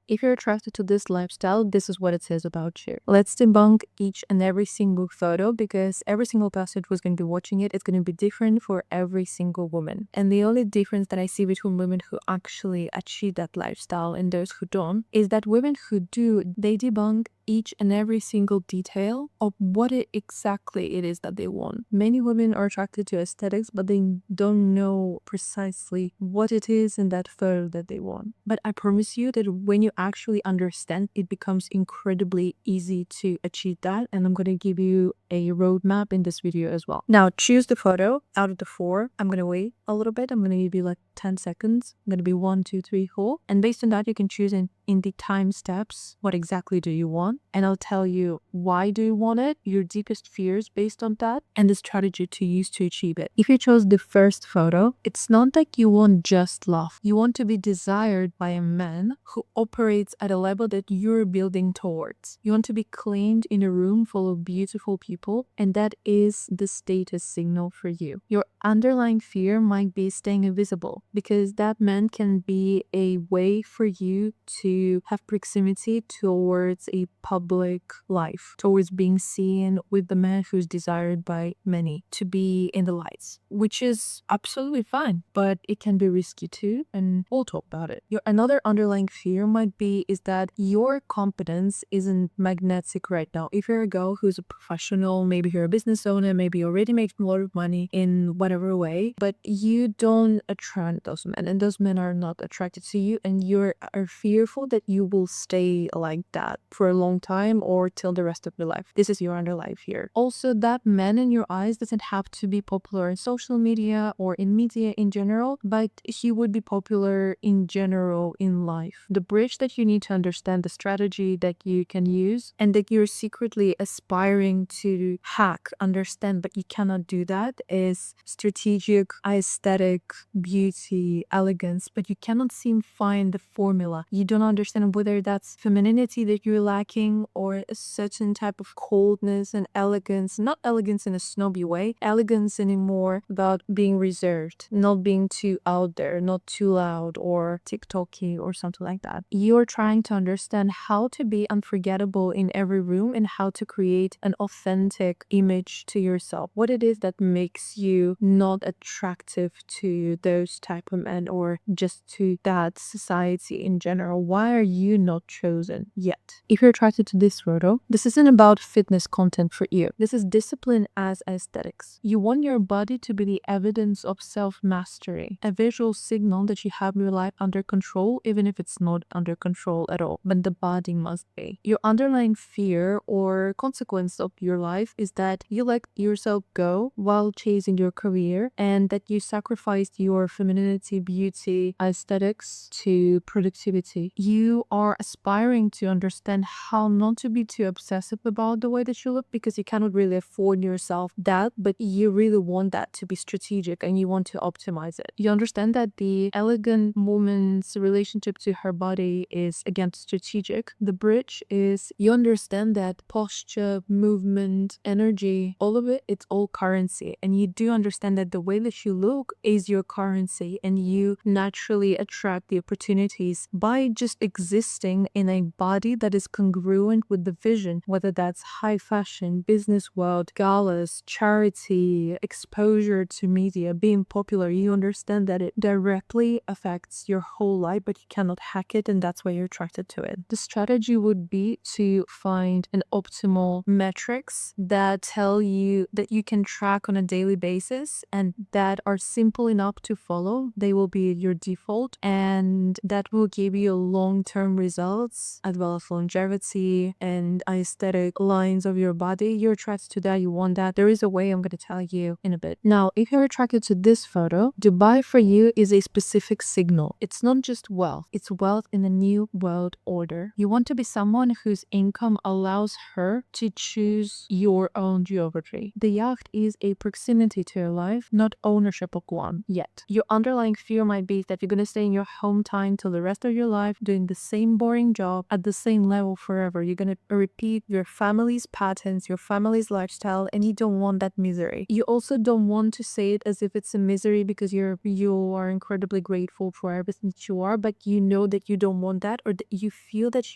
If you're attracted to this lifestyle, this is what it says about you. Let's debunk each and every single photo, because every single person who's going to be watching it, it's going to be different for every single woman. And the only difference that I see between women who actually achieve that lifestyle and those who don't is that women who do, they debunk each and every single detail of what exactly it is that they want. Many women are attracted to aesthetics, but they don't know precisely what it is in that photo that they want. But I promise you that when you actually understand, it becomes incredibly easy to achieve that. And I'm going to give you a roadmap in this video as well. Now, choose the photo out of the 4. I'm going to wait a little bit. I'm going to give you like 10 seconds. I'm going to be 1, 2, 3, 4. And based on that, you can choose in the time steps, what exactly do you want? And I'll tell you why do you want it, your deepest fears based on that, and the strategy to use to achieve it. If you chose the first photo, it's not like you want just love. You want to be desired by a man who operates at a level that you're building towards. You want to be cleaned in a room full of beautiful people, and that is the status signal for you. Your underlying fear might be staying invisible, because that man can be a way for you to have proximity towards a public life, towards being seen with the man who's desired by many, to be in the lights, which is absolutely fine, but it can be risky too, and we'll talk about it. Your another underlying fear might be is that your competence isn't magnetic right now. If you're a girl who's a professional, maybe you're a business owner, maybe you already make a lot of money in whatever way, but you don't attract those men, and those men are not attracted to you, and you are fearful that you will stay like that for a long time or till the rest of your life. This is your underlying fear. Also, that man in your eyes doesn't have to be popular in social media or in media in general, but he would be popular in general in life. The bridge that you need to understand, the strategy that you can use, and that you're secretly aspiring to hack, understand, but you cannot do that, is strategic, aesthetic, beauty, elegance, but you cannot seem find the formula. You don't understand whether that's femininity that you're lacking or a certain type of coldness and elegance, not elegance in a snobby way, elegance in a more about being reserved, not being too out there, not too loud or TikToky or something like that. You're trying to understand how to be unforgettable in every room and how to create an authentic image to yourself. What it is that makes you not attractive to those type of men or just to that society in general. Why are you not chosen yet? If you're attracted to this photo, this isn't about fitness content for you. This is discipline as aesthetics. You want your body to be the evidence of self-mastery, a visual signal that you have your life under control, even if it's not under control at all, but the body must be. Your underlying fear or consequence of your life is that you let yourself go while chasing your career, and that you sacrificed your femininity, beauty, aesthetics to productivity. You are aspiring to understand how not to be too obsessive about the way that you look, because you cannot really afford yourself that, but you really want that to be strategic and you want to optimize it. You understand that the elegant woman's relationship to her body is again strategic. The bridge is you understand that posture, movement, energy, all of it, it's all currency, and you do understand that the way that you look is your currency, and you naturally attract the opportunities by just existing in a body that is congruent with the vision, whether that's high fashion, business world, galas, charity, exposure to media, being popular. You understand that it directly affects your whole life, but you cannot hack it, and that's why you're attracted to it. The strategy would be to find an optimal metrics that tell you that you can track on a daily basis and that are simple enough to follow. They will be your default, and that will give you long-term results as well as longevity and aesthetic lines of your body. You're attracted to that, you want that. There is a way I'm going to tell you in a bit. Now, if you're attracted to this photo, Dubai for you is a specific signal. It's not just wealth, it's wealth in a new world order. You want to be someone whose income allows her to choose your own geography. The yacht is a proximity to your life, not ownership of one yet. Your underlying fear might be that you're going to stay in your hometown till the rest of your life doing doing the same boring job at the same level forever. You're going to repeat your family's patterns, your family's lifestyle, and you don't want that misery. You also don't want to say it as if it's a misery because you are incredibly grateful for everything that you are, but you know that you don't want that, or that you feel that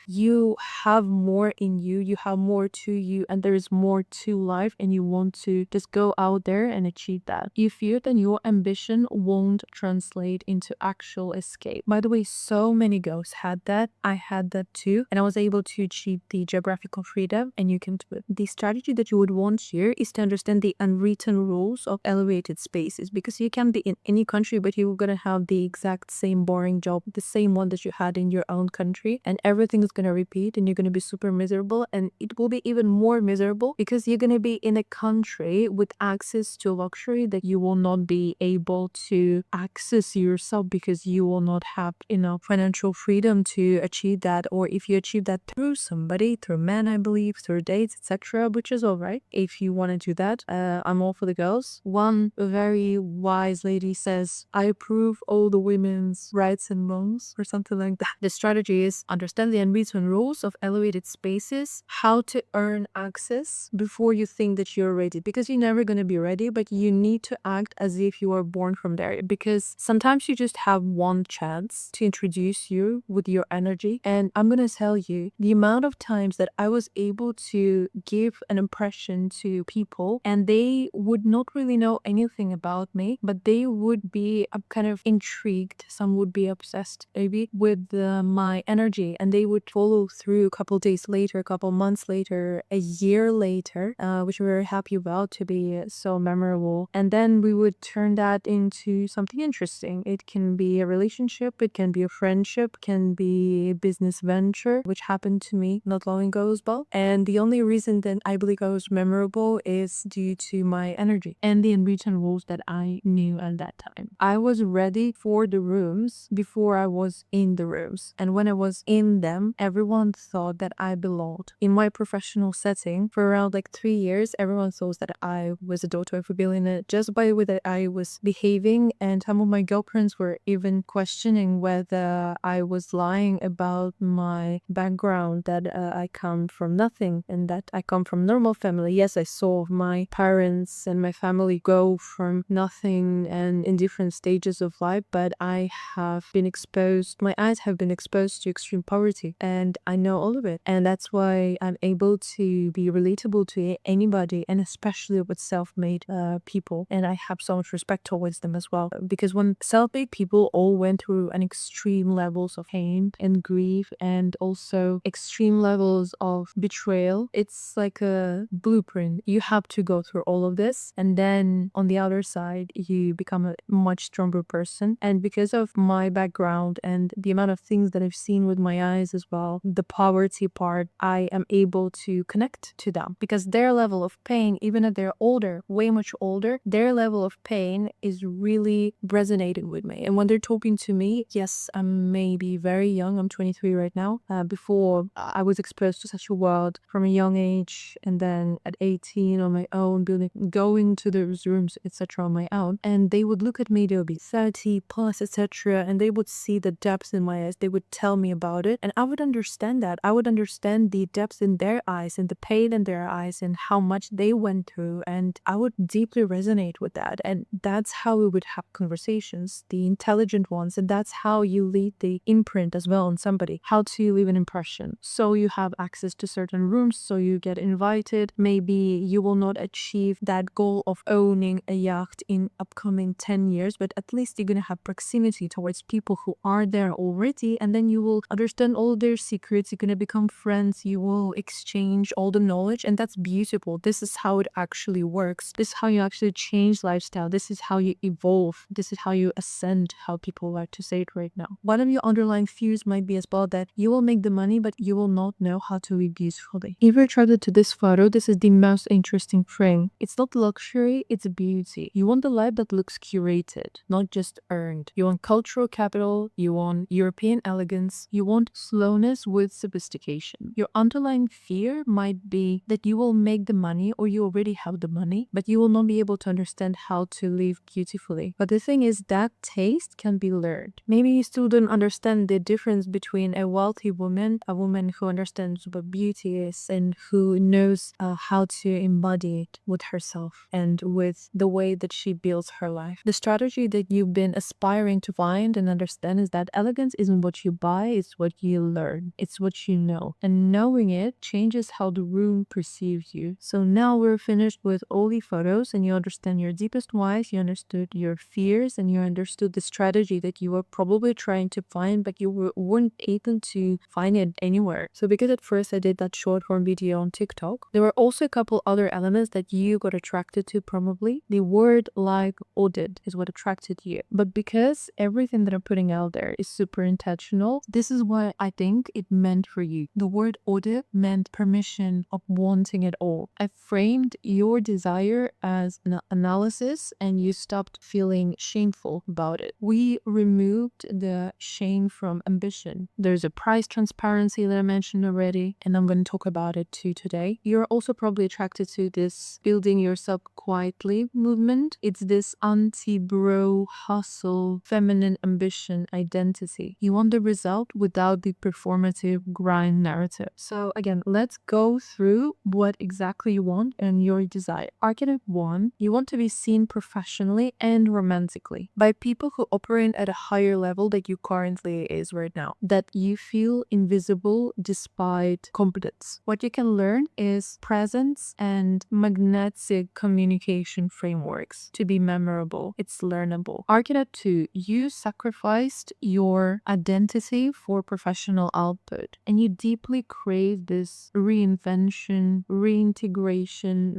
you have more in you, you have more to you, and there is more to life, and you want to just go out there and achieve that. You fear that your ambition won't translate into actual escape. By the way, so many girls had that. I had that too, and I was able to achieve the geographical freedom, and you can do it. The strategy that you would want here is to understand the unwritten rules of elevated spaces, because you can be in any country, but you're gonna have the exact same boring job, the same one that you had in your own country, and everything is gonna repeat, and you're gonna be super miserable, and it will be even more miserable because you're gonna be in a country with access to luxury that you will not be able to access yourself because you will not have enough financial freedom to achieve that. Or if you achieve that through somebody, through men, I believe, through dates, etc., which is all right if you want to do that. I'm all for the girls. One very wise lady says, I approve all the women's rights and wrongs, or something like that. The strategy is understand the unwritten rules of elevated spaces, how to earn access before you think that you're ready, because you're never going to be ready, but you need to act as if you are born from there, because sometimes you just have one chance to introduce you with your energy. And I'm going to tell you the amount of times that I was able to give an impression to people and they would not really know anything about me, but they would be kind of intrigued. Some would be obsessed maybe with my energy, and they would follow through a couple days later, a couple months later, a year later, which we're very happy about to be so memorable. And then we would turn that into something interesting. It can be a relationship, it can be a friendship, can be a business venture, which happened to me not long ago as well. And the only reason that I believe I was memorable is due to my energy and the unwritten rules that I knew at that time. I was ready for the rooms before I was in the rooms. And when I was in them, everyone thought that I belonged. In my professional setting, for around like 3 years, everyone thought that I was a daughter of a billionaire just by the way that I was behaving. And some of my girlfriends were even questioning whether I was lying about my background, that I come from nothing and that I come from normal family. Yes, I saw my parents and my family go from nothing and in different stages of life, but I have been exposed, my eyes have been exposed to extreme poverty, and I know all of it. And that's why I'm able to be relatable to anybody, and especially with self-made people. And I have so much respect towards them as well, because when self-made people all went through an extreme levels of pain and grief and also extreme levels of betrayal, it's like a blueprint. You have to go through all of this, and then on the other side you become a much stronger person. And because of my background and the amount of things that I've seen with my eyes as well, the poverty part, I am able to connect to them, because their level of pain, even if they're older, way much older, their level of pain is really resonating with me. And when they're talking to me, yes, I'm maybe very young, I'm 23 right now. Before I was exposed to such a world from a young age, and then at 18 on my own, going to those rooms, etc. on my own, and they would look at me, they would be 30 plus, etc., and they would see the depths in my eyes, they would tell me about it, and I would understand that. I would understand the depths in their eyes and the pain in their eyes and how much they went through, and I would deeply resonate with that. And that's how we would have conversations, the intelligent ones, and that's how you leave the imprint as well on somebody, how to leave an impression. So you have access to certain rooms, so you get invited. Maybe you will not achieve that goal of owning a yacht in upcoming 10 years, but at least you're gonna have proximity towards people who are there already, and then you will understand all their secrets, you're gonna become friends, you will exchange all the knowledge, and that's beautiful. This is how it actually works. This is how you actually change lifestyle. This is how you evolve. This is how you ascend, how people like to say it right now. One of your underlying fears might be as well that you will make the money, but you will not know how to live beautifully. If you're attracted to this photo, this is the most interesting thing. It's not luxury, it's beauty. You want the life that looks curated, not just earned. You want cultural capital, you want European elegance, you want slowness with sophistication. Your underlying fear might be that you will make the money, or you already have the money, but you will not be able to understand how to live beautifully. But the thing is that taste can be learned. Maybe you still don't understand understand the difference between a wealthy woman, a woman who understands what beauty is and who knows how to embody it with herself and with the way that she builds her life. The strategy that you've been aspiring to find and understand is that elegance isn't what you buy, it's what you learn. It's what you know. And knowing it changes how the room perceives you. So now we're finished with all the photos and you understand your deepest whys, you understood your fears, and you understood the strategy that you were probably trying to find, but you weren't able to find it anywhere. So because at first I did that short form video on TikTok, there were also a couple other elements that you got attracted to probably. The word like audit is what attracted you. But because everything that I'm putting out there is super intentional, this is what I think it meant for you. The word audit meant permission of wanting it all. I framed your desire as an analysis and you stopped feeling shameful about it. We removed the shame from ambition. There's a price transparency that I mentioned already, and I'm going to talk about it too today. You're also probably attracted to this building yourself quietly movement. It's this anti-bro, hustle, feminine ambition identity. You want the result without the performative grind narrative. So again, let's go through what exactly you want and your desire. Archetype 1, you want to be seen professionally and romantically by people who operate at a higher level that you currently is right now, that you feel invisible despite competence. What you can learn is presence and magnetic communication frameworks to be memorable. It's learnable. Archetype 2, you sacrificed your identity for professional output and you deeply crave this reinvention, reintegration,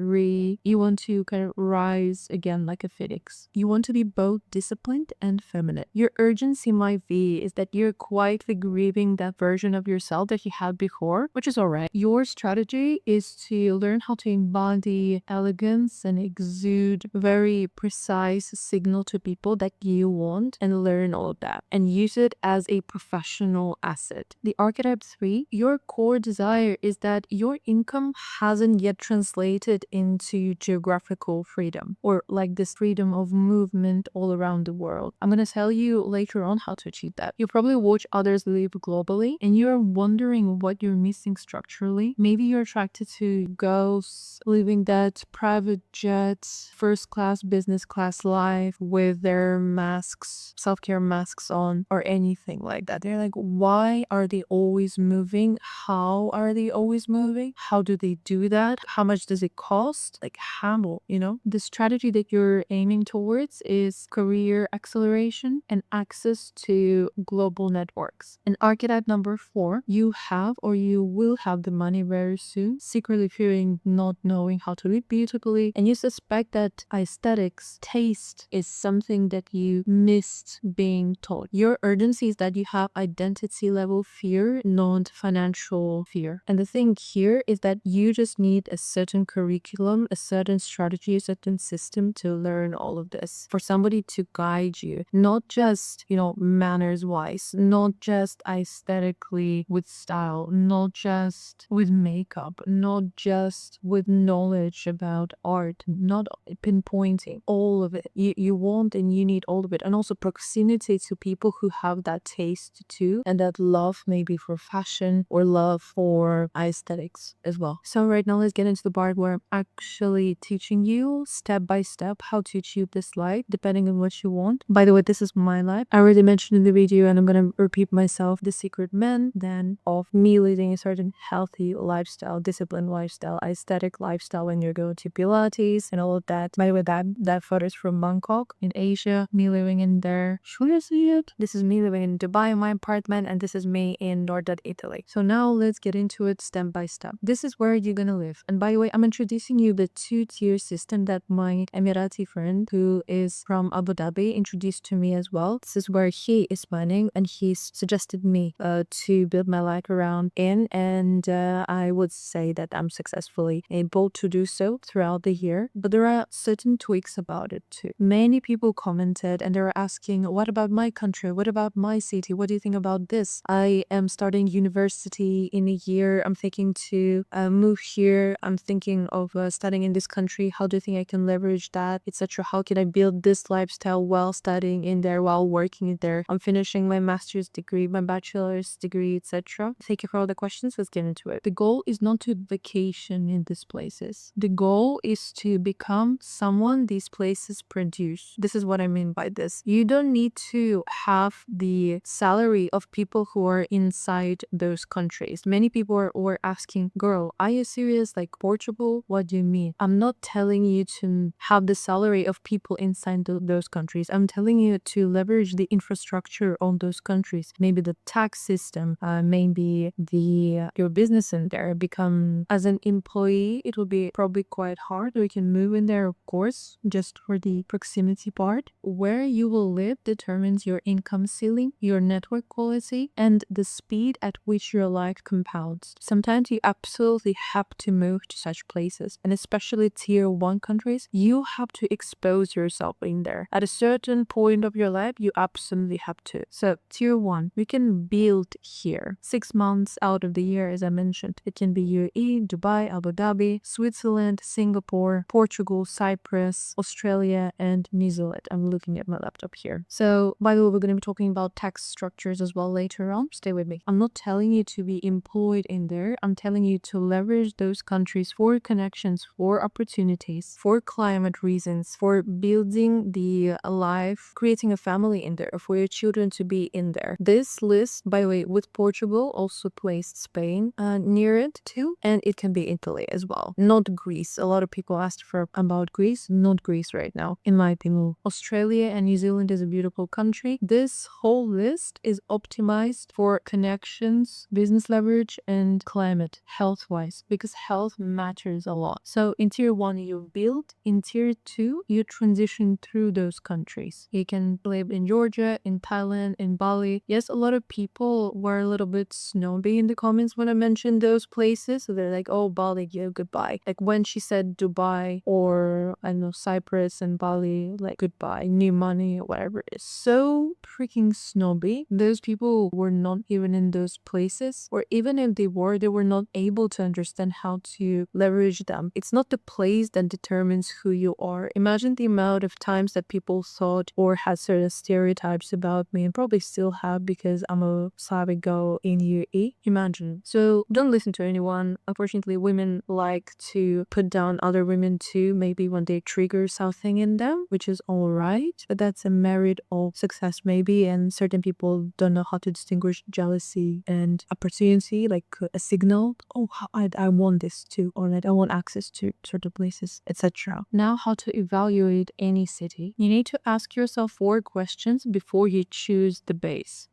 you want to kind of rise again like a phoenix. You want to be both disciplined and feminine. Your urgency might be is that you're quietly grieving that version of yourself that you had before, which is alright. Your strategy is to learn how to embody elegance and exude very precise signal to people that you want and learn all of that and use it as a professional asset. The archetype 3, your core desire is that your income hasn't yet translated into geographical freedom or like this freedom of movement all around the world. I'm going to tell you later on how to achieve that. You probably watch others live globally and you're wondering what you're missing structurally. Maybe you're attracted to girls living that private jet, first class, business class life with their masks, self-care masks on or anything like that. They're like, why are they always moving? How are they always moving? How do they do that? How much does it cost? Like how, the strategy that you're aiming towards is career acceleration and access to global networks. And archetype number 4, you have or you will have the money very soon, secretly fearing not knowing how to live beautifully, and you suspect that aesthetics, taste is something that you missed being taught. Your urgency is that you have identity level fear, not financial fear. And the thing here is that you just need a certain curriculum, a certain strategy, a certain system to learn all of this. For somebody to guide you, not just, manners wise, not just aesthetically with style, not just with makeup, not just with knowledge about art, not pinpointing all of it. You want and you need all of it. And also proximity to people who have that taste too, and that love maybe for fashion or love for aesthetics as well. So right now let's get into the part where I'm actually teaching you step by step how to achieve this life depending on what you want. By the way, this is my life. I already mentioned in the video and I'm gonna repeat myself, the secret men then of me leading a certain healthy lifestyle, disciplined lifestyle, aesthetic lifestyle when you're going to Pilates and all of that. By the way, that photo is from Bangkok in Asia, me living in there. Should I see it? This is me living in Dubai in my apartment and this is me in Northern Italy. So now let's get into it step by step. This is where you're gonna live. And by the way, I'm introducing you the 2-tier system that my Emirati friend who is from Abu Dhabi introduced to me as well. This is where he is planning and he's suggested me to build my life around in, and I would say that I'm successfully able to do so throughout the year. But there are certain tweaks about it too. Many people commented and they were asking, what about my country? What about my city? What do you think about this? I am starting university maybe in a year I'm thinking to move here, I'm thinking of studying in this country, how do you think I can leverage that, etc. How can I build this lifestyle while studying in there, while working in there? I'm finishing my master's degree, my bachelor's degree, etc. Thank you for all the questions. Let's get into it. The goal is not to vacation in these places. The goal is to become someone these places produce. This is what I mean by this. You don't need to have the salary of people who are inside those countries. Many people were asking, girl, are you serious? Like Portugal? What do you mean? I'm not telling you to have the salary of people inside those countries. I'm telling you to leverage the infrastructure on those countries. Maybe the tax system, maybe the your business in there. Become as an employee, it will be probably quite hard. Or you can move in there, of course, just for the proximity part. Where you will live determines your income ceiling, your network quality, and the speed at which your life compounds. Sometimes you absolutely have to move to such places, and especially tier 1 countries, you have to expose yourself in there. At a certain point of your life, you absolutely have to. So tier 1, we can build here 6 months out of the year, as I mentioned. It can be UAE, Dubai, Abu Dhabi, Switzerland, Singapore, Portugal, Cyprus, Australia, and New Zealand. I'm looking at my laptop here. So by the way, we're going to be talking about tax structures as well later on. Stay with me. I'm not telling you to be employed in there. I'm telling you to leverage those countries for connections, for opportunities, for climate reasons, for building the life, creating a family in there, for your children to be in there. This list, by the way, with Portugal, also placed Spain near it too, and it can be Italy as well. Not Greece. A lot of people asked for about Greece. Not Greece right now, in my opinion. Australia and New Zealand is a beautiful country. This whole list is optimized for connections, business leverage, and climate, health-wise, because health matters a lot. So in tier 1, you build. In tier 2, you transition through those countries. You can live in Georgia, in Thailand, in Bali. Yes, a lot of people were a little bit snobby in the comments when I mentioned those places. So they're like, oh, Bali, yeah, goodbye. Like when she said Dubai or, I don't know, Cyprus and Bali, like goodbye, new money, whatever it is. So freaking snobby. Those people were not even in those places, or even if they were not able to understand how to leverage them. It's not the place that determines who you are. Imagine the amount of times that people thought or had certain stereotypes about me, and probably still have, because I'm a Slavic girl in UAE. Imagine. So don't listen to anyone. Unfortunately, women like to put down other women too, maybe when they trigger something in them, which is alright, but that's a merit of success maybe, and certain people don't know how to distinguish jealousy and opportunity, like a signal, oh, I want this too, or like I want access to certain places, etc. Now, how to evaluate any city. You need to ask yourself 4 questions before you choose the base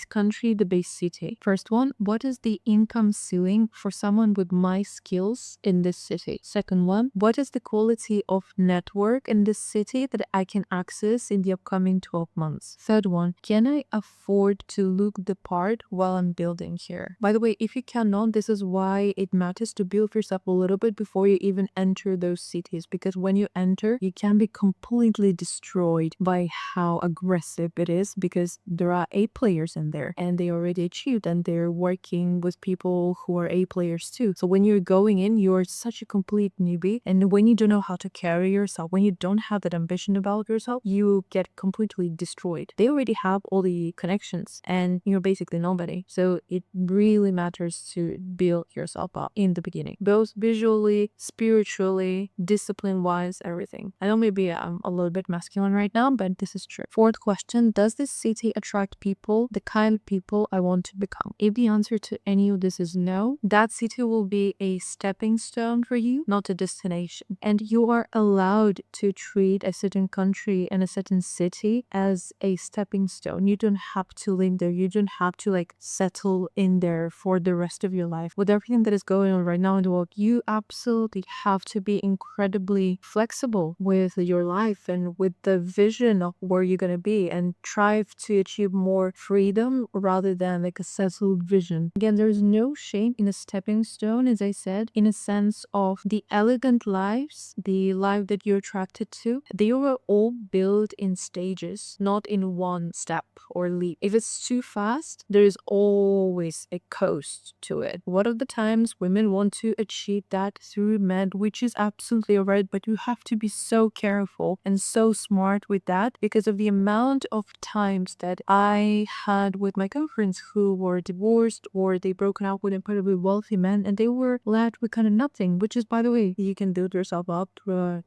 country, the base city. First one, what is the income ceiling for someone with my skills in this city? Second one, what is the quality of network in this city that I can access in the upcoming 12 months? Third one, can I afford to look the part while I'm building here? By the way, if you cannot, this is why it matters to build yourself a little bit before you even enter those cities, because when you enter, you can be completely destroyed by how aggressive it is, because there are A players in there and they already achieved, and they're working with people who are A players too. So when you're going in, you're such a complete newbie, and when you don't know how to carry yourself, when you don't have that ambition about yourself, you get completely destroyed. They already have all the connections and you're basically nobody. So it really matters to build yourself up in the beginning, both visually, spiritually, discipline wise, everything. I know maybe I'm a little bit masculine right now, but this is true. Fourth question, does this city attract people, the kind of people I want to become? If the answer to any of this is no, that city will be a stepping stone for you, not a destination. And you are allowed to treat a certain country and a certain city as a stepping stone. You don't have to live there. You don't have to like settle in there for the rest of your life. With everything that is going on right now in the world, you absolutely have to be incredibly flexible with your life and with the vision of where you're going to be, and strive to achieve more freedom rather than like a settled vision. Again, there's no shame in a stepping stone, as I said, in a sense of the elegant lives, the life that you're attracted to. They were all built in stages, not in one step or leap. If it's too fast, there is always a opposed to it. What of the times women want to achieve that through men, which is absolutely alright, but you have to be so careful and so smart with that because of the amount of times that I had with my girlfriends who were divorced or they broken up with incredibly wealthy men and they were left with kind of nothing, which is, by the way, you can build yourself up.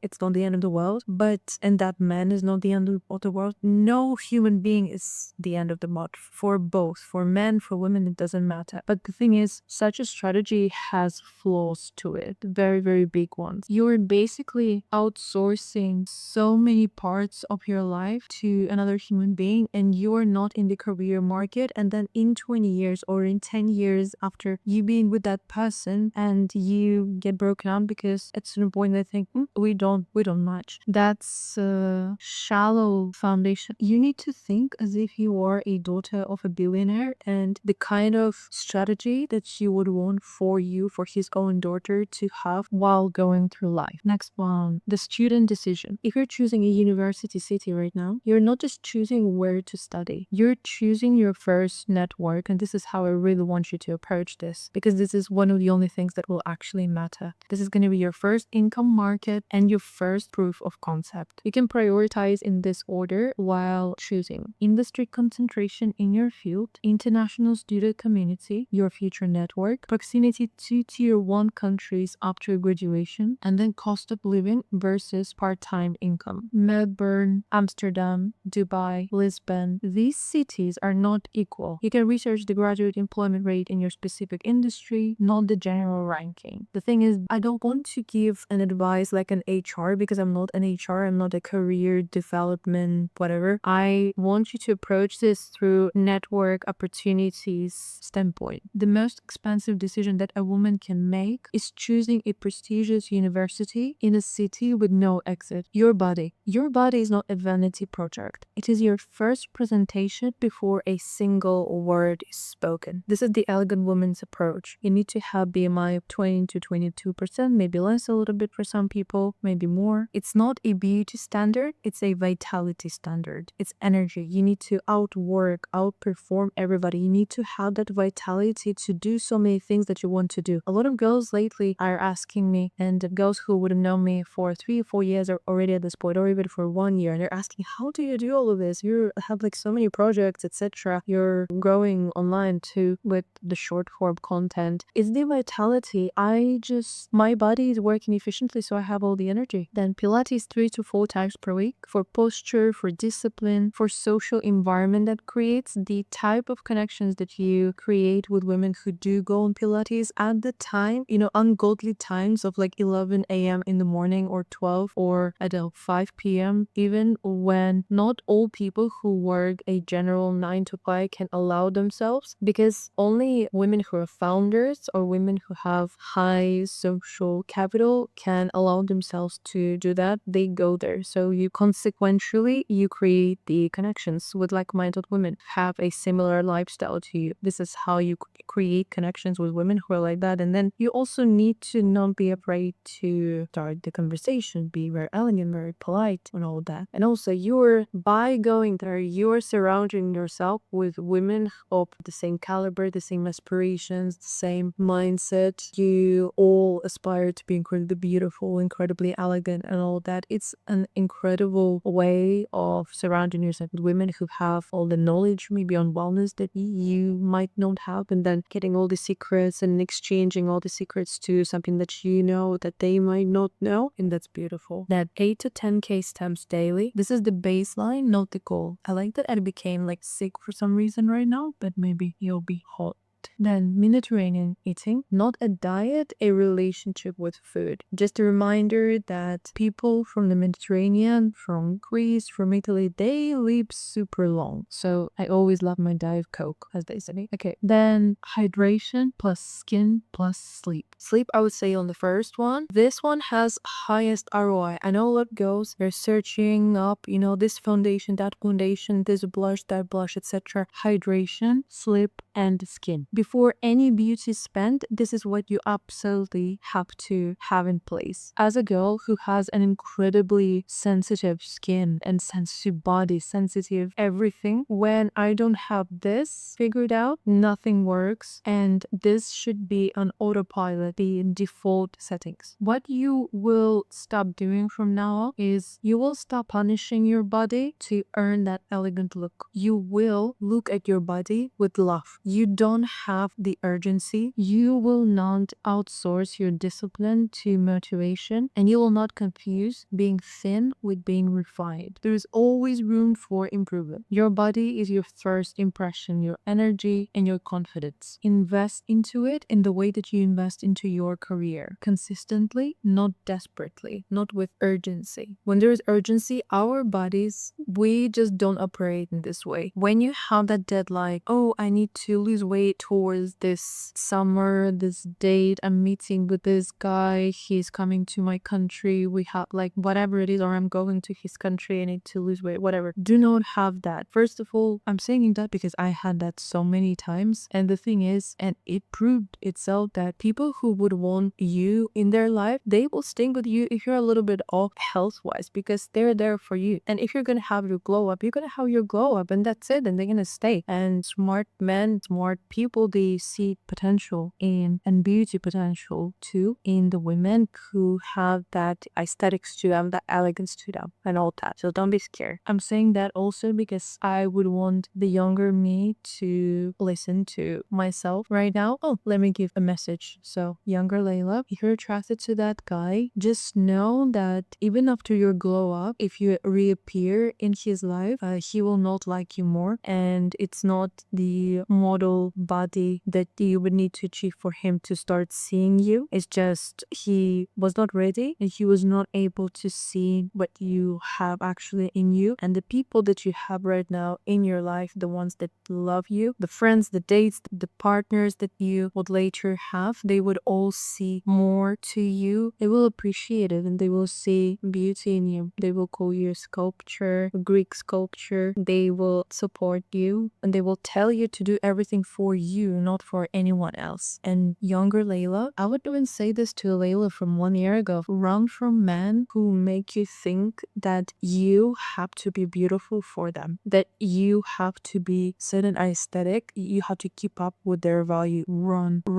It's not the end of the world, and that man is not the end of the world. No human being is the end of the world for both, for men, for women, it doesn't matter. But the thing is, such a strategy has flaws to it, very, very big ones. You're basically outsourcing so many parts of your life to another human being, and you're not in the career market. And then in 20 years or in 10 years after you being with that person and you get broken up because at some point they think, we don't match. That's a shallow foundation. You need to think as if you are a daughter of a billionaire and the kind of strategy that you would want for his own daughter to have while going through life. Next one, the student decision. If you're choosing a university city right now, you're not just choosing where to study, you're choosing your first network. And this is how I really want you to approach this, because this is one of the only things that will actually matter. This is going to be your first income market and your first proof of concept. You can prioritize in this order while choosing industry concentration in your field, international student community, your future network, proximity to tier 1 countries after graduation, and then cost of living versus part-time income. Melbourne, Amsterdam, Dubai, Lisbon, these cities are not equal. You can research the graduate employment rate in your specific industry, not the general ranking. The thing is, I don't want to give an advice like an HR because I'm not an HR, I'm not a career development, whatever. I want you to approach this through network opportunities standpoint. The most expensive decision that a woman can make is choosing a prestigious university in a city with no exit. Your body. Your body is not a vanity project. It is your first presentation before a single word is spoken. This is the elegant woman's approach. You need to have BMI of 20 to 22%, maybe less a little bit for some people, maybe more. It's not a beauty standard, it's a vitality standard. It's energy. You need to outwork, outperform everybody. You need to have that vitality to do so many things that you want to do. A lot of girls lately are asking me, and the girls who would have known me for 3 or 4 years are already at this point, or even for 1 year, and they're asking, how do you do all of this? You have like so many projects, etc. You're growing online too with the short form content. It's the vitality. My body is working efficiently, so I have all the energy. Then Pilates 3 to 4 times per week for posture, for discipline, for social environment that creates the type of connections that you create with women who do go on Pilates at the time, ungodly times of like 11 a.m. in the morning or 12 or I don't know, 5 p.m. even when not all people who work a general 9 to 5 can allow themselves, because only women who are founders or women who have high social capital can allow themselves to do that. They go there. So you consequentially, you create the connections with like-minded women, have a similar lifestyle to you. This is how you create connections with women who are like that. And then you also need to not be afraid to start the conversation, be very elegant, very polite and all that. And also by going there, you're surrounding yourself with women of the same caliber, the same aspirations, the same mindset. You all aspire to be incredibly beautiful, incredibly elegant and all that. It's an incredible way of surrounding yourself with women who have all the knowledge maybe on wellness that you might not have, and then getting all the secrets and exchanging all the secrets to something that you know that they might not know, and that's beautiful. That 8 to 10k steps daily. This is the baseline, not the goal. I like that I became like sick for some reason right now, but maybe you'll be hot. Then Mediterranean eating, not a diet, a relationship with food. Just a reminder that people from the Mediterranean, from Greece, from Italy, they live super long. So I always love my Diet Coke, as they say. Okay, then hydration plus skin plus sleep. Sleep, I would say on the first one. This one has highest ROI. I know a lot of girls, they're searching up, this foundation, that foundation, this blush, that blush, etc. Hydration, sleep, and skin. Before any beauty spend, this is what you absolutely have to have in place. As a girl who has an incredibly sensitive skin and sensitive body, sensitive everything, when I don't have this figured out, nothing works, and this should be on autopilot, be in default settings. What you will stop doing from now on is you will stop punishing your body to earn that elegant look. You will look at your body with love. You don't have the urgency. You will not outsource your discipline to motivation, and you will not confuse being thin with being refined. There is always room for improvement. Your body is your first impression, your energy and your confidence. Invest into it in the way that you invest into your career. Consistently, not desperately, not with urgency. When there is urgency, our bodies, we just don't operate in this way. When you have that deadline, oh, I need to lose weight towards this summer, this date, I'm meeting with this guy, he's coming to my country, we have like whatever it is, or I'm going to his country, I need to lose weight, whatever. Do not have that. First of all, I'm saying that because I had that so many times, and the thing is, and it proved itself that people who would want you in their life, they will stay with you if you're a little bit off health-wise, because they're there for you. And if you're gonna have your glow up, you're gonna have your glow up, and that's it, and they're gonna stay. And smart men, smart people, they see potential in and beauty potential too in the women who have that aesthetics to them, that elegance to them, and all that. So don't be scared. I'm saying that also because I would want the younger me to listen to myself right now. Oh, let me give a message. So younger Layla, if you're attracted to that guy, just know that even after your glow up, if you reappear in his life, he will not like you more, and it's not the model body that you would need to achieve for him to start seeing you. It's just he was not ready, and he was not able to see what you have actually in you. And the people that you have right now in your life, the ones that love you, the friends, the dates, the partners that you would later have, they would all see more to you. They will appreciate it, and they will see beauty in you. They will call you a sculpture, a Greek sculpture. They will support you, and they will tell you to do everything for you, not for anyone else. And younger Layla, I would even say this to Layla from 1 year ago: run from men who make you think that you have to be beautiful for them, that you have to be certain aesthetic, you have to keep up with their value. Run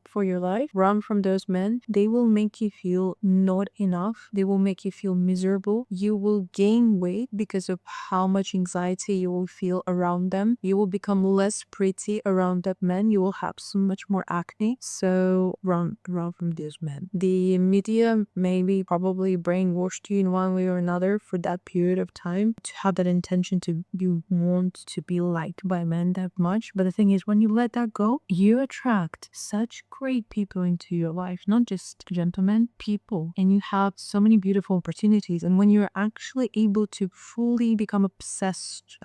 for your life. Run from those men. They will make you feel not enough. They will make you feel miserable. You will gain weight because of how much anxiety you will feel around them. You will become less pretty around that man. You will have so much more acne. So run from those men. The media maybe probably brainwashed you in one way or another for that period of time to have that intention to you want to be liked by men that much. But the thing is, when you let that go, you attract such great people into your life, not just gentlemen, people, and you have so many beautiful opportunities. And when you're actually able to fully become obsessed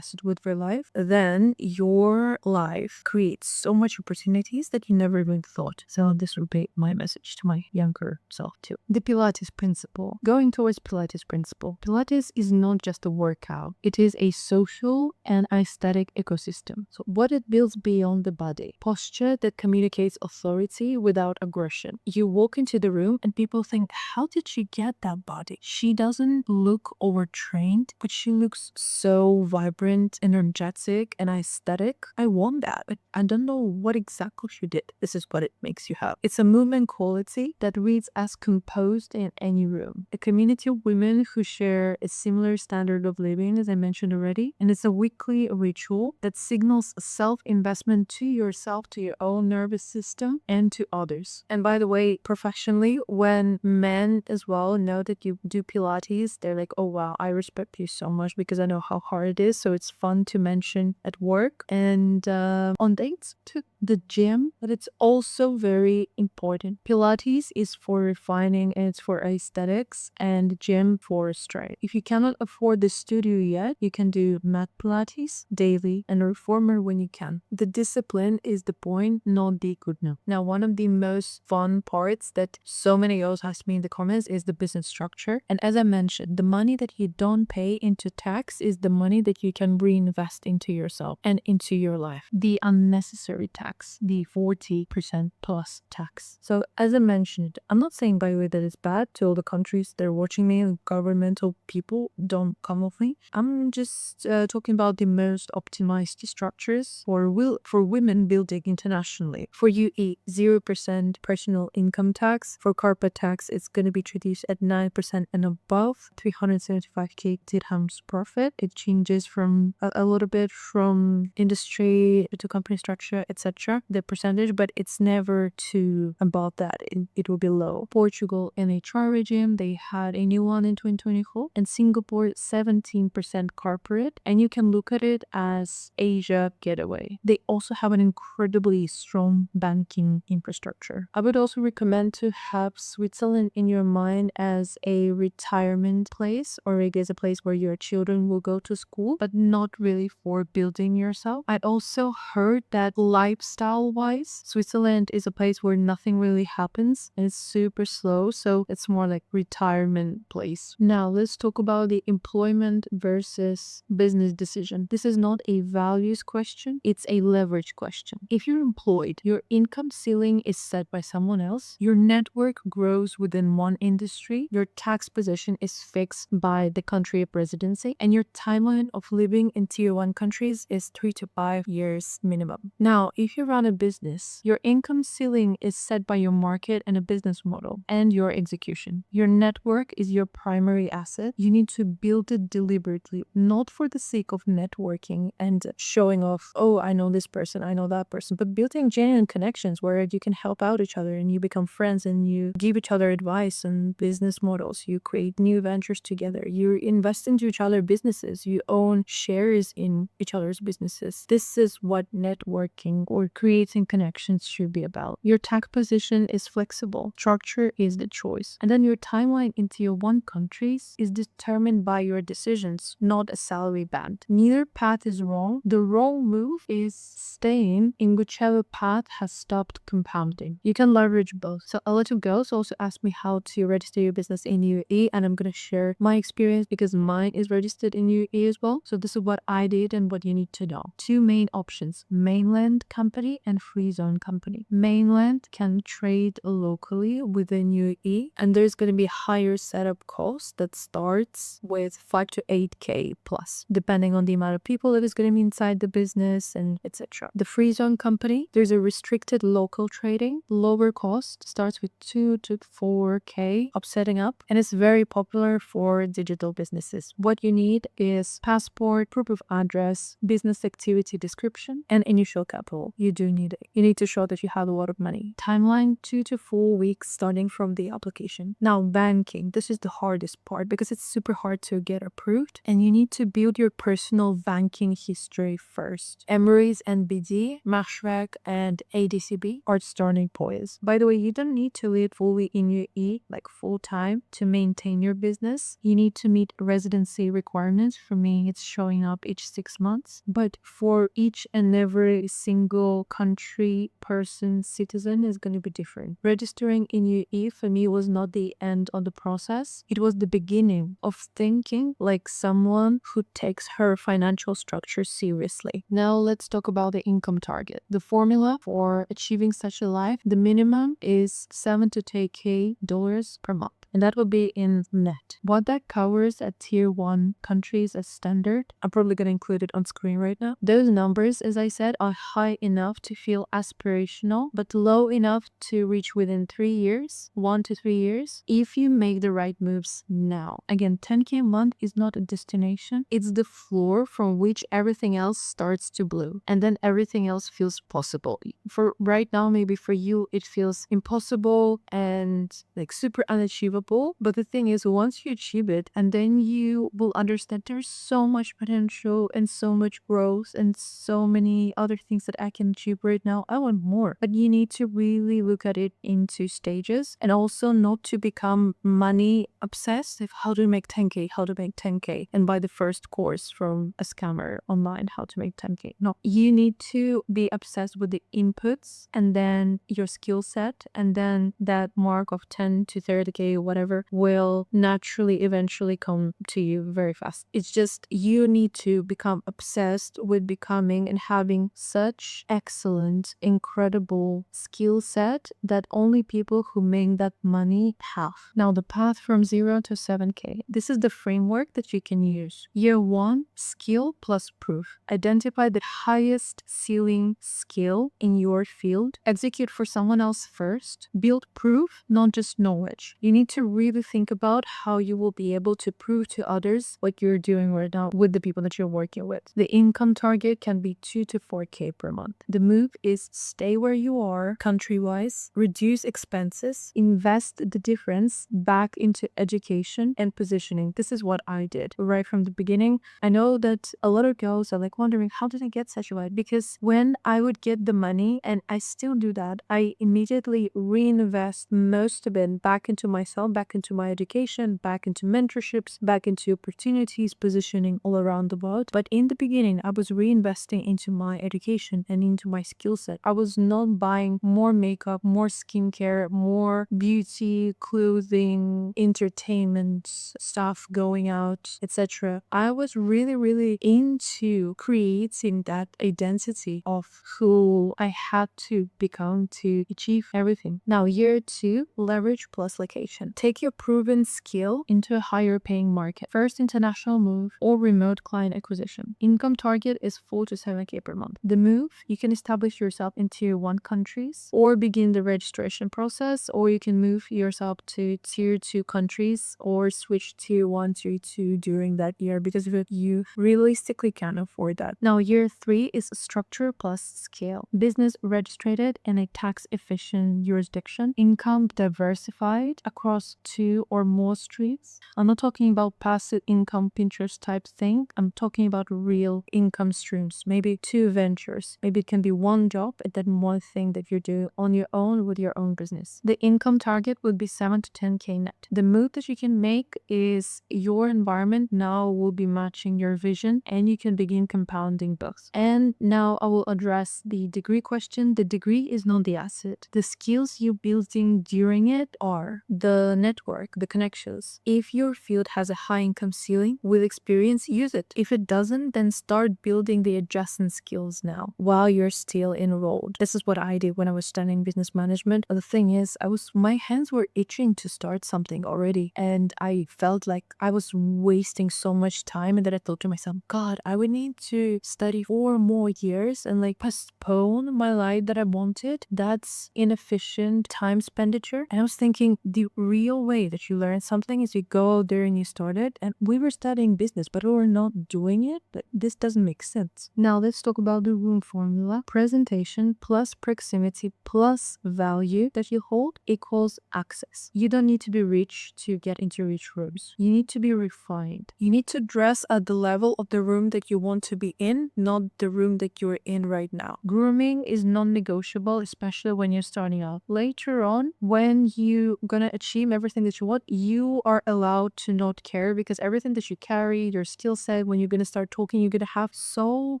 with your life, then your life creates so much opportunities that you never even thought. So this would be my message to my younger self too. The Pilates principle. Going towards Pilates principle. Pilates is not just a workout. It is a social and aesthetic ecosystem. So what it builds beyond the body. Posture that communicates authority without aggression. You walk into the room and people think, how did she get that body? She doesn't look overtrained, but she looks so vibrant, energetic, and aesthetic. I want that, but I don't know what exactly she did. This is what it makes you have. It's a movement quality that reads as composed in any room. A community of women who share a similar standard of living, as I mentioned already, and it's a weekly ritual that signals self-investment to yourself, to your own nervous system, and to others. And by the way, professionally, when men as well know that you do Pilates, they're like, oh wow, I respect you so much because I know how hard it is. So it's fun to mention at work and on dates too. the gym, but it's also very important. Pilates is for refining and it's for aesthetics, and gym for strength. If you cannot afford the studio yet, you can do mat Pilates daily and reformer when you can. The discipline is the point, not the equipment. Now, one of the most fun parts that so many girls ask me in the comments is the business structure. And as I mentioned, the money that you don't pay into tax is the money that you can reinvest into yourself and into your life. The unnecessary tax, the 40% plus tax. So as I mentioned, I'm not saying by the way that it's bad to all the countries that are watching me, governmental people, don't come with me. I'm just talking about the most optimized structures for women building internationally. For UAE, 0% personal income tax. For corporate tax, it's going to be introduced at 9% and above 375k dirhams profit. It changes from a little bit from industry to company structure, etc. The percentage, but it's never too above that. It will be low. Portugal NHR regime, they had a new one in 2024, and Singapore 17% corporate, and you can look at it as Asia getaway. They also have an incredibly strong banking infrastructure. I would also recommend to have Switzerland in your mind as a retirement place, or I guess a place where your children will go to school, but not really for building yourself. I also heard that lifestyle wise, Switzerland is a place where nothing really happens and it's super slow, so it's more like retirement place. Now let's talk about the employment versus business decision. This is not a values question, it's a leverage question. If you're employed, your income ceiling is set by someone else, your network grows within one industry, your tax position is fixed by the country of residency, and your timeline of living in tier 1 countries is 3 to 5 years minimum. Now, if you run a business, your income ceiling is set by your market and a business model and your execution. Your network is your primary asset. You need to build it deliberately, not for the sake of networking and showing off, oh, I know this person, I know that person, but building genuine connections where you can help out each other and you become friends and you give each other advice on business models. You create new ventures together. You invest into each other's businesses. You own shares in each other's businesses. This is what networking or creating connections should be about. Your tax position is flexible. Structure is the choice. And then your timeline in tier 1 countries is determined by your decisions, not a salary band. Neither path is wrong. The wrong move is staying in whichever path has stopped compounding. You can leverage both. So a lot of girls also ask me how to register your business in UAE, and I'm going to share my experience because mine is registered in UAE as well. So this is what I did and what you need to know. Two main options: mainland company and free zone company. Mainland can trade locally within UAE, and there's going to be higher setup cost that starts with 5 to 8k plus, depending on the amount of people that is going to be inside the business and etc. The free zone company, there's a restricted local trading, lower cost, starts with 2 to 4k of setting up, and it's very popular for digital businesses. What you need is passport, proof of address, business activity description, and initial capital. You do need it. You need to show that you have a lot of money. Timeline 2 to 4 weeks starting from the application. Now banking, this is the hardest part because it's super hard to get approved, and you need to build your personal banking history first. Emirates NBD, Mashreq, and ADCB are starting points. By the way, you don't need to live fully in UAE, like full time, to maintain your business. You need to meet residency requirements. For me, it's showing up each 6 months. But for each and every single country, person, citizen is going to be different. Registering in UAE for me was not the end of the process. It was the beginning of thinking like someone who takes her financial structure seriously. Now let's talk about the income target. The formula for achieving such a life, the minimum is 7 to 10k dollars per month, and that will be in net. What that covers at tier 1 countries as standard, I'm probably going to include it on screen right now. Those numbers, as I said, are high enough to feel aspirational, but low enough to reach within 3 years, 1 to 3 years, if you make the right moves now. Again, 10k a month is not a destination. It's the floor from which everything else starts to bloom, and then everything else feels possible. For right now, maybe for you, it feels impossible and like super unachievable, achievable. But the thing is, once you achieve it, and then you will understand there's so much potential and so much growth and so many other things that I can achieve right now. I want more. But you need to really look at it into stages, and also not to become money obsessed. If how to make 10K, how to make 10K, and buy the first course from a scammer online, how to make 10K. No, you need to be obsessed with the inputs and then your skill set, and then that mark of 10 to 30K, whatever, will naturally eventually come to you very fast. It's just you need to become obsessed with becoming and having such excellent, incredible skill set that only people who make that money have. Now, the path from 0 to 7K. This is the framework that you can use. Year 1, skill plus proof. Identify the highest ceiling skill in your field. Execute for someone else first. Build proof, not just knowledge. You need to really think about how you will be able to prove to others what you're doing right now with the people that you're working with. The income target can be 2 to 4K per month. The move is stay where you are country-wise, reduce expenses, invest the difference back into education and positioning. This is what I did right from the beginning. I know that a lot of girls are like wondering, how did I get such a wide? Because when I would get the money, and I still do that, I immediately reinvest most of it back into myself, back into my education, back into mentorships, back into opportunities, positioning all around the world. But in the beginning, I was reinvesting into my education and into my skill set. I was not buying more makeup, more skincare, more beauty, clothing, entertainment stuff, going out, etc. I was really into creating that identity of who I had to become to achieve everything. Now, year 2, leverage plus location. Take your proven skill into a higher paying market. First, international move or remote client acquisition. Income target is 4 to 7K per month. The move, you can establish yourself in tier 1 countries or begin the registration process, or you can move yourself to tier 2 countries or switch tier 1, tier 2 during that year, because if you realistically can't afford that. Now, year 3 is structure plus scale. Business registered in a tax efficient jurisdiction. Income diversified across 2 or more streams. I'm not talking about passive income Pinterest type thing. I'm talking about real income streams. Maybe 2 ventures. Maybe it can be 1 job and then 1 thing that you do on your own with your own business. The income target would be 7 to 10K net. The move that you can make is your environment now will be matching your vision, and you can begin compounding both. And now I will address the degree question. The degree is not the asset. The skills you're building during it are the network, the connections. If your field has a high income ceiling, with experience, use it. If it doesn't, then start building the adjacent skills now while you're still enrolled. This is what I did when I was studying business management. But the thing is, my hands were itching to start something already, and I felt like I was wasting so much time, and then I thought to myself, God, I would need to study 4 more years and like postpone my life that I wanted. That's inefficient time expenditure. And I was thinking the real way that you learn something is you go out there and you start it. And we were studying business, but we were not doing it. But this doesn't make sense. Now let's talk about the room formula. Presentation plus proximity plus value that you hold equals access. You don't need to be rich to get into rich rooms. You need to be refined. You need to dress at the level of the room that you want to be in, not the room that you're in right now. Grooming is non-negotiable, especially when you're starting out. Later on, when you're gonna achieve everything that you want, you are allowed to not care, because everything that you carry, your skill set, when you're gonna start talking, you're gonna have so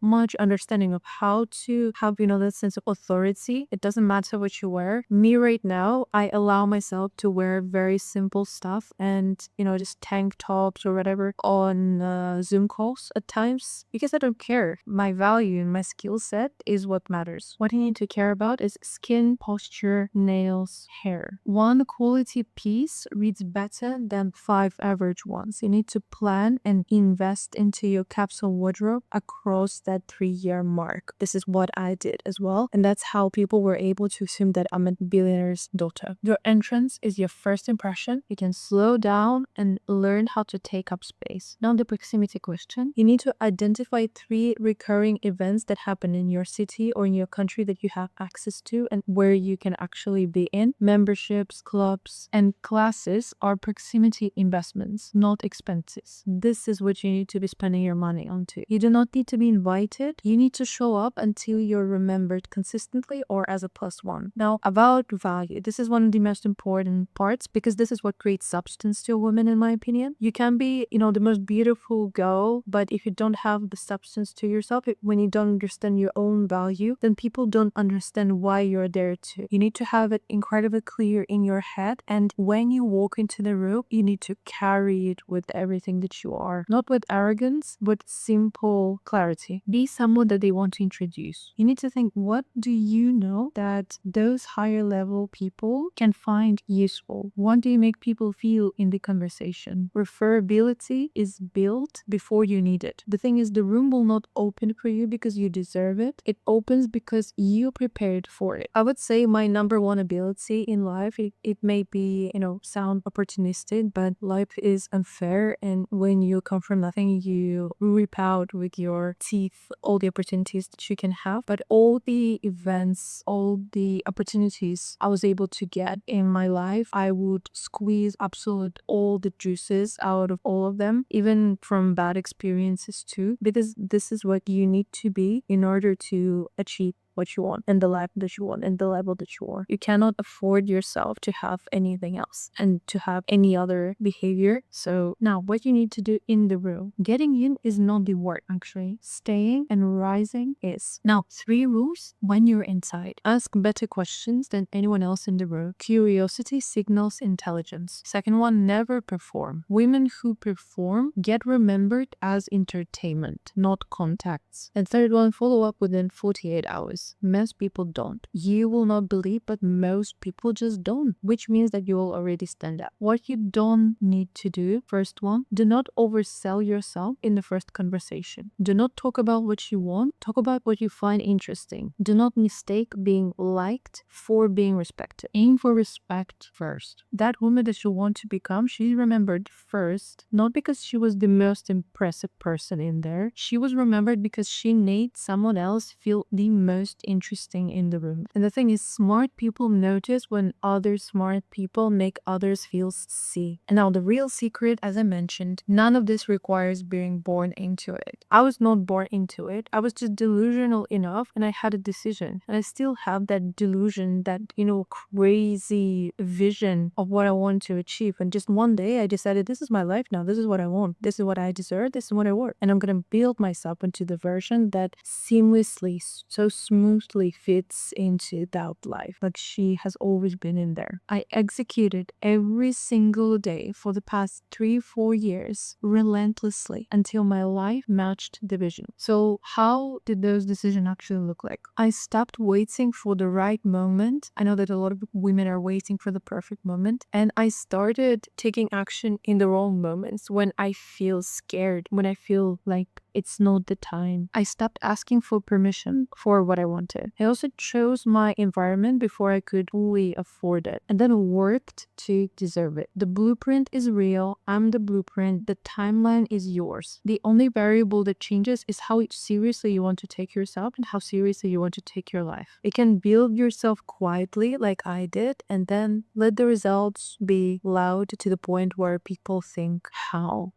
much understanding of how to have, that sense of authority. It doesn't matter what you wear. Me right now, I allow myself to wear very simple stuff and, just tank tops or whatever on Zoom calls at times, because I don't care. My value and my skill set is what matters. What you need to care about is skin, posture, nails, hair. One quality piece reads better than 5 average ones. You need to plan and invest into your capsule wardrobe across that 3-year mark. This is what I did as well. And that's how people were able to assume that I'm a billionaire's daughter. Your entrance is your first impression. You can slow down and learn how to take up space. Now the proximity question. You need to identify 3 recurring events that happen in your city or in your country that you have access to and where you can actually be in. Memberships, clubs, and classes are proximity investments, not expenses. This is what you need to be spending your money onto. You do not need to be invited. You need to show up until you're remembered consistently or as a plus one. Now, about value. This is one of the most important parts because this is what creates substance to a woman, in my opinion. You can be, the most beautiful girl, but if you don't have the substance to yourself, when you don't understand your own value, then people don't understand why you're there too. You need to have it incredibly clear in your head, and when you walk into the room, you need to carry it with everything that you are. Not with arrogance, but simple clarity. Be someone that they want to introduce. You need to think, what do you know that those higher level people can find useful? What do you make people feel in the conversation? Referability is built before you need it. The thing is, the room will not open for you because you deserve it. It opens because you prepared for it. I would say my number one ability in life, it may be, sound opportunistic, but life is unfair. And when you come from nothing, you rip out with your teeth all the opportunities that you can have. But all the events, all the opportunities I was able to get in my life, I would squeeze absolute all the juices out of all of them, even from bad experiences too, because this is what you need to be in order to achieve what you want and the life that you want and the level that you are. You cannot afford yourself to have anything else and to have any other behavior. So now what you need to do in the room, getting in is not the work actually. Staying and rising is. Now 3 rules when you're inside. Ask better questions than anyone else in the room. Curiosity signals intelligence. Second one, never perform. Women who perform get remembered as entertainment, not contacts. And third one, follow up within 48 hours. Most people don't. You will not believe, but most people just don't, which means that you will already stand out. What you don't need to do, first one, do not oversell yourself in the first conversation. Do not talk about what you want, talk about what you find interesting. Do not mistake being liked for being respected. Aim for respect first. That woman that you want to become, she's remembered first, not because she was the most impressive person in there. She was remembered because she made someone else feel the most interesting in the room. And the thing is, smart people notice when other smart people make others feel seen. And now the real secret, as I mentioned, none of this requires being born into it. I was not born into it. I was just delusional enough and I had a decision. And I still have that delusion, that, crazy vision of what I want to achieve. And just one day I decided, this is my life now. This is what I want. This is what I deserve. This is what I want. And I'm going to build myself into the version that seamlessly, so smoothly fits into that life, like she has always been in there. I executed every single day for the past 3-4 years relentlessly until my life matched the vision. So how did those decisions actually look like? I stopped waiting for the right moment. I know that a lot of women are waiting for the perfect moment, and I started taking action in the wrong moments, when I feel scared, when I feel like it's not the time. I stopped asking for permission for what I wanted. I also chose my environment before I could fully afford it, and then worked to deserve it. The blueprint is real. I'm the blueprint. The timeline is yours. The only variable that changes is how seriously you want to take yourself and how seriously you want to take your life. You can build yourself quietly like I did, and then let the results be loud to the point where people think, how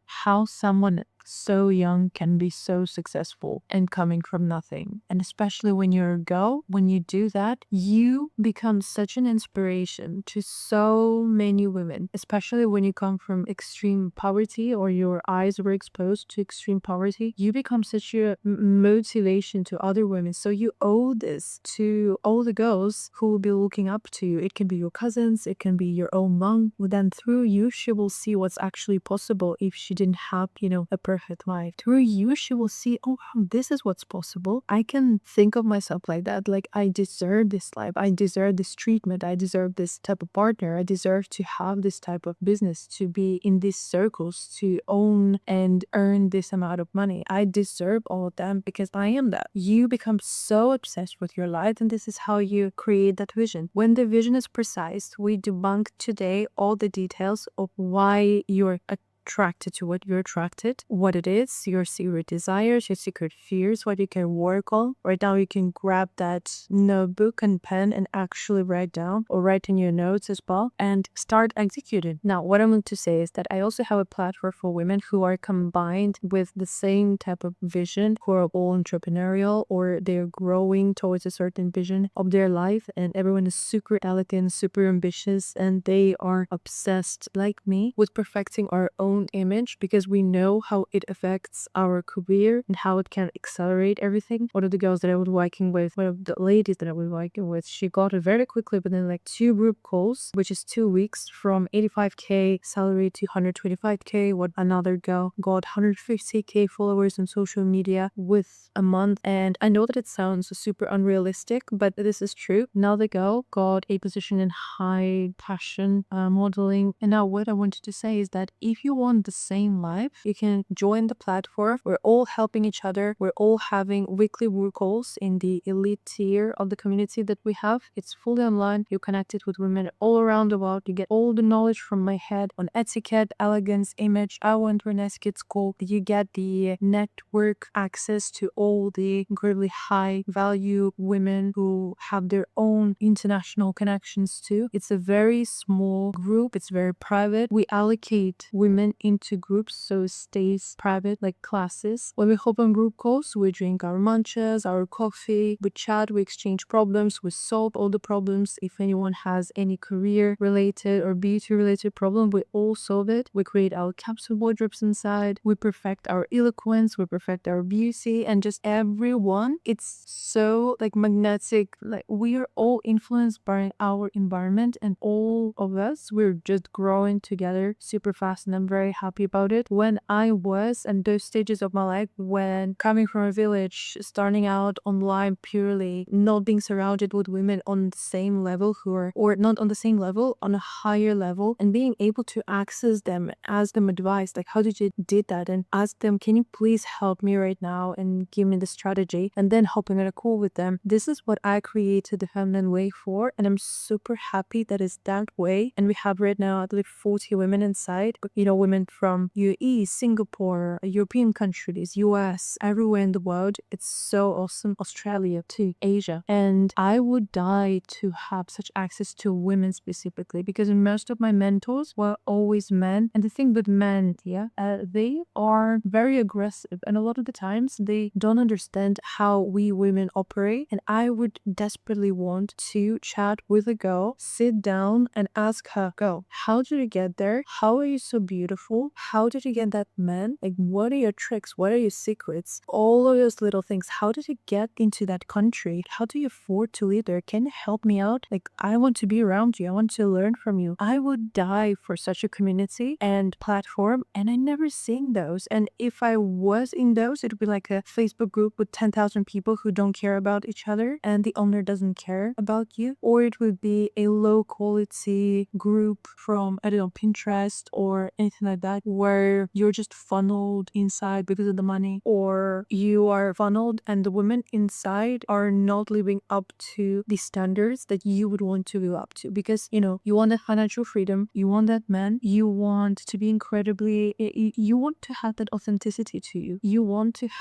someone so young can be so successful and coming from nothing. And especially when you're a girl, when you do that, you become such an inspiration to so many women, especially when you come from extreme poverty or your eyes were exposed to extreme poverty. You become such a motivation to other women. So you owe this to all the girls who will be looking up to you. It can be your cousins, it can be your own mom. Then through you, she will see what's actually possible if she didn't have, a perfect life. Through you, she will see, oh, this is what's possible. I can think of myself like that. Like, I deserve this life. I deserve this treatment. I deserve this type of partner. I deserve to have this type of business, to be in these circles, to own and earn this amount of money. I deserve all of them because I am that. You become so obsessed with your life, and this is how you create that vision. When the vision is precise, we debunk today all the details of why you're attracted to what you're attracted, what it is, your secret desires, your secret fears, what you can work on. Right now, you can grab that notebook and pen and actually write down or write in your notes as well and start executing. Now, what I want to say is that I also have a platform for women who are combined with the same type of vision, who are all entrepreneurial or they're growing towards a certain vision of their life, and everyone is super elegant, super ambitious, and they are obsessed, like me, with perfecting our own image because we know how it affects our career and how it can accelerate everything. One of the girls that I was working with, one of the ladies that I was working with, she got it very quickly within like 2 group calls, which is 2 weeks, from 85K salary to 125K. What another girl got 150K followers on social media with a month. And I know that it sounds super unrealistic, but this is true. Now the girl got a position in high fashion modeling. And now what I wanted to say is that if you want the same life, you can join the platform. We're all helping each other. We're all having weekly work calls in the elite tier of the community that we have. It's fully online. You're connected with women all around the world. You get all the knowledge from my head on etiquette, elegance, image. I want to nice kids school. You get the network access to all the incredibly high value women who have their own international connections too. It's a very small group. It's very private. We allocate women into groups so it stays private, like classes. When we hop on group calls, we drink our munches, our coffee, we chat, we exchange problems, we solve all the problems. If anyone has any career related or beauty related problem, we all solve it. We create our capsule wardrobes inside. We perfect our eloquence, we perfect our beauty, and just everyone, it's so like magnetic. Like we are all influenced by our environment, and all of us, we're just growing together super fast, and I'm very happy about it. When I was in those stages of my life, when coming from a village, starting out online purely, not being surrounded with women on the same level who are, or not on the same level, on a higher level, and being able to access them, ask them advice, like how did you did that, and ask them, can you please help me right now and give me the strategy, and then hopping on a call with them. This is what I created the feminine way for, and I'm super happy that it's that way. And we have right now, I believe, 40 women inside, women from UAE, Singapore, European countries, US, everywhere in the world. It's so awesome. Australia too, Asia. And I would die to have such access to women specifically, because most of my mentors were always men. And the thing with men, they are very aggressive, and a lot of the times they don't understand how we women operate. And I would desperately want to chat with a girl, sit down and ask her, girl, how did you get there? How are you so beautiful? How did you get that man? Like, what are your tricks? What are your secrets? All of those little things. How did you get into that country? How do you afford to live there? Can you help me out? Like, I want to be around you. I want to learn from you. I would die for such a community and platform, and I never seen those. And if I was in those, it would be like a Facebook group with 10,000 people who don't care about each other and the owner doesn't care about you. Or it would be a low quality group from, I don't know, Pinterest or anything like that, where you're just funneled inside because of the money, or you are funneled and the women inside are not living up to the standards that you would want to live up to, because you want that financial freedom, you want that man, you want to be incredibly, you want to have that authenticity to you, you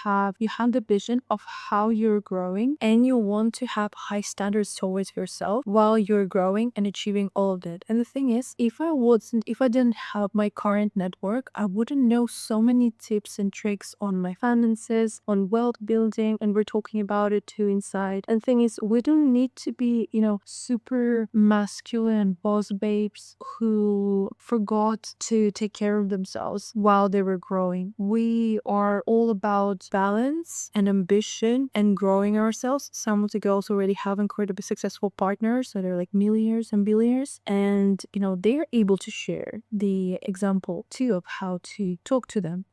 have the vision of how you're growing, and you want to have high standards towards yourself while you're growing and achieving all of that. And the thing is, if I didn't have my current network, I wouldn't know so many tips and tricks on my finances, on wealth building, and we're talking about it too inside. And the thing is, we don't need to be, super masculine boss babes who forgot to take care of themselves while they were growing. We are all about balance and ambition and growing ourselves. Some of the girls already have incredibly successful partners, so they're like millionaires and billionaires, and they're able to share the example too of how to talk to them.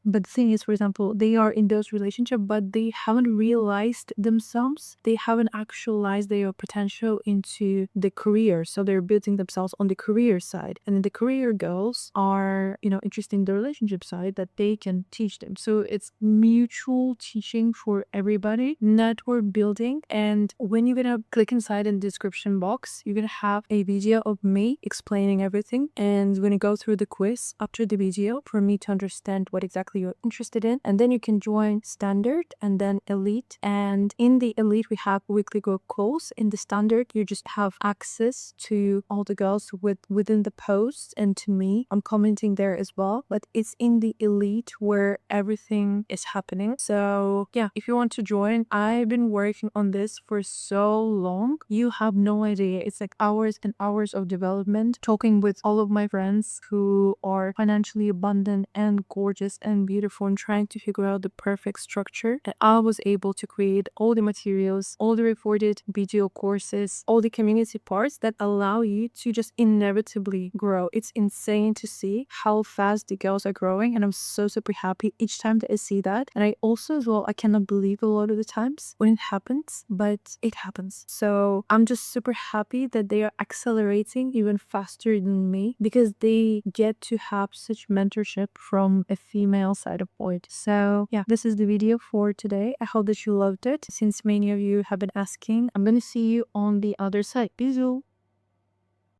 But the thing is, for example, they are in those relationships, but they haven't realized themselves. They haven't actualized their potential into the career, so they're building themselves on the career side. And then the career girls are interested in the relationship side that they can teach them. So it's mutual teaching for everybody, network building. And when you're gonna click inside in the description box, you're gonna have a video of me explaining everything, and we're gonna go through the quiz. choice after the video for me to understand what exactly you're interested in. And then you can join standard and then elite. And in the elite, we have weekly group calls. In the standard, you just have access to all the girls within the posts and to me. I'm commenting there as well. But it's in the elite where everything is happening. So yeah, if you want to join, I've been working on this for so long. You have no idea. It's like hours and hours of development, talking with all of my friends who are financially abundant and gorgeous and beautiful and trying to figure out the perfect structure. And I was able to create all the materials, all the recorded video courses, all the community parts that allow you to just inevitably grow. It's insane to see how fast the girls are growing, and I'm so super happy each time that I see that. And I also as well, I cannot believe a lot of the times when it happens, but it happens. So I'm just super happy that they are accelerating even faster than me because they get to have such mentorship from a female side of point. So yeah, this is the video for today. I hope that you loved it. Since many of you have been asking, I'm gonna see you on the other side. Bisous.